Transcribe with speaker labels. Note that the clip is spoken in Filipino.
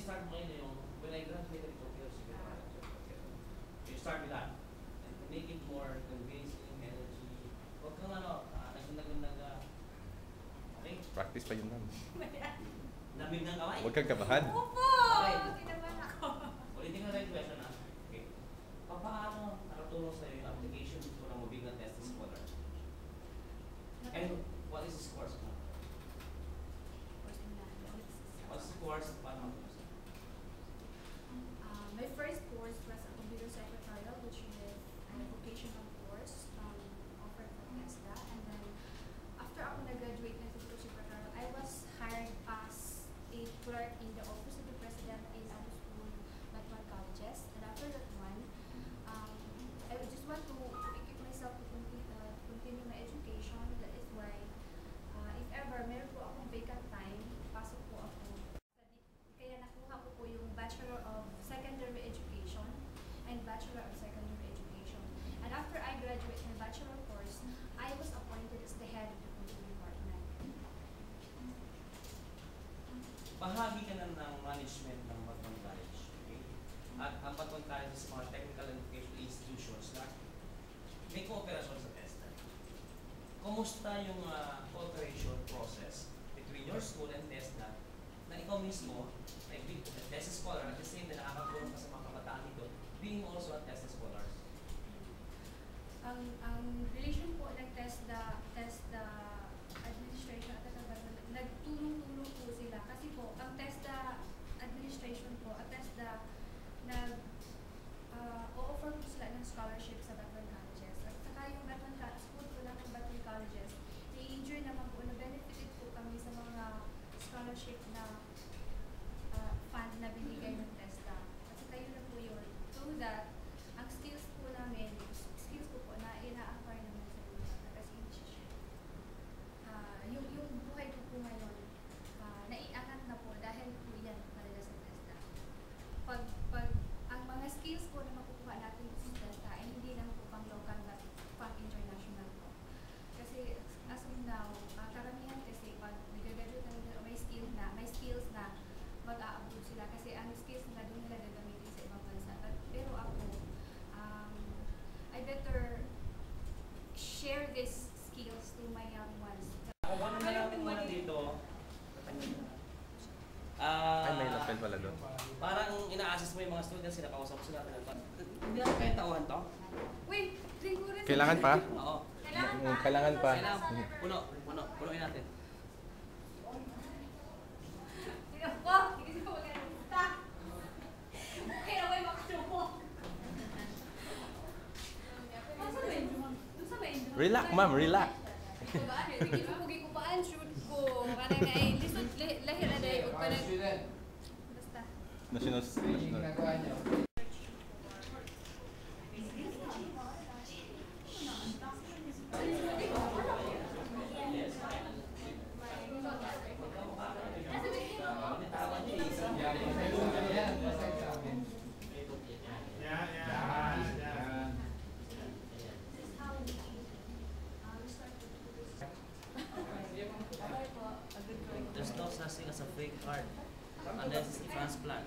Speaker 1: start mo ngayon yung, when I graduated from PLC, you start with that. And make it more convincing, energy. Huwag kang okay?
Speaker 2: Practice pa yun, ma'am.
Speaker 1: Lamig ng kamay?
Speaker 2: Huwag kang kabahan.
Speaker 3: Opo!
Speaker 1: Okay.
Speaker 3: Kinabahan ako.
Speaker 1: Ulitin ko na yung question na. Okay. Paano nakatulong sa'yo yung application mo ng mobile na test scholar? And what is this course? What's the course? Paano mo?
Speaker 3: My first course was a computer secretarial, which is a vocational course offered from TESDA. And then, after ako nag-graduate ng computer secretarial, I was hired as a clerk in the office of the president in other school, Batman colleges. And after that one, I just want to equip myself to continue my education. That is why, if ever meron po akong vacant time, pasok po ako. Kaya nakuha ko po yung Bachelor of Secondary Education and Bachelor of Secondary Education. And after I graduate my bachelor course, I was appointed as the head of the computer department.
Speaker 1: Bahagi ka na ng management ng Batman College. Okay? At ang Batman College is mga technical and vocational institutions na may cooperasyon sa TESDA. Kumusta yung cooperation process between your school and TESDA na ikaw mismo, like TESDA scholar, at the same time nakakatulong ka sa mga kabataan dito, being also a TESDA scholar?
Speaker 3: Ang relation po ng TESDA administration at nagtulong-tulong po sila. Kasi po, ang TESDA administration po, at TESDA o-offer po sila ng scholarship sa Batman colleges. At saka yung school po lang ng Batman colleges, i-enjoy naman po, na-benefited po kami sa mga scholarship na fund na binigay ng TESDA. At saka yun na po yun. So that, ang skills po namin, na ina-acquire naman sa mga kasi yung buhay ko po ngayon, naiangat na po dahil po yan talaga sa TESDA. Pag ang mga skills po na makukuha natin sa TESDA ay hindi lang po pang local but pang international po. Kasi as of now, karamihan kasi pag nag-graduate na nila, may skills na mag-a-upload sila kasi ang skills na doon nila gagamitin sa ibang bansa. Pero ako, I better share these skills to my young ones.
Speaker 1: Kung ano na natin muna dito,
Speaker 2: Ay, may lapel pala doon.
Speaker 1: parang ina-assist mo yung mga students, sinakausap sila. Hindi natin kaya tauhan to?
Speaker 3: Wait, siguro
Speaker 2: Kailangan pa?
Speaker 1: Oo.
Speaker 2: Kailangan pa.
Speaker 1: Punuin natin.
Speaker 2: Relax, ma'am, relax.
Speaker 3: Hindi ko pugi ko paan shoot ko. Kanang ay lisod lahi na day og kanang basta.
Speaker 2: National.
Speaker 1: There's no such thing as a fake heart unless it's a transplant.